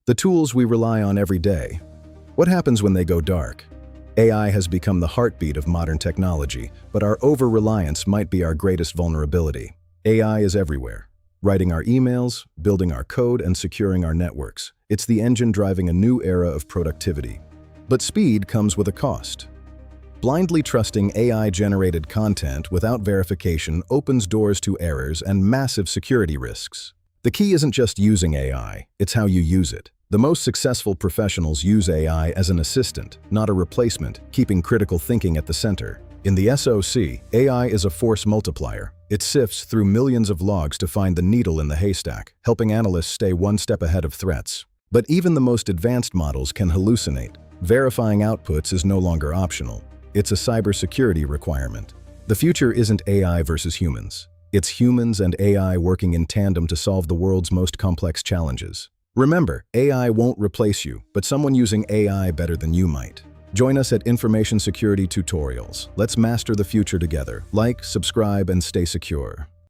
The tools we rely on every day. What happens when they go dark? AI has become the heartbeat of modern technology, but our over-reliance might be our greatest vulnerability. AI is everywhere, writing our emails, building our code, and securing our networks. It's the engine driving a new era of productivity. But speed comes with a cost. Blindly trusting AI-generated content without verification opens doors to errors and massive security risks. The key isn't just using AI, it's how you use it. The most successful professionals use AI as an assistant, not a replacement, keeping critical thinking at the center. In the SOC, AI is a force multiplier. It sifts through millions of logs to find the needle in the haystack, helping analysts stay one step ahead of threats. But even the most advanced models can hallucinate. Verifying outputs is no longer optional. It's a cybersecurity requirement. The future isn't AI versus humans. It's humans and AI working in tandem to solve the world's most complex challenges. Remember, AI won't replace you, but someone using AI better than you might. Join us at Information Security Tutorials. Let's master the future together. Like, subscribe, and stay secure.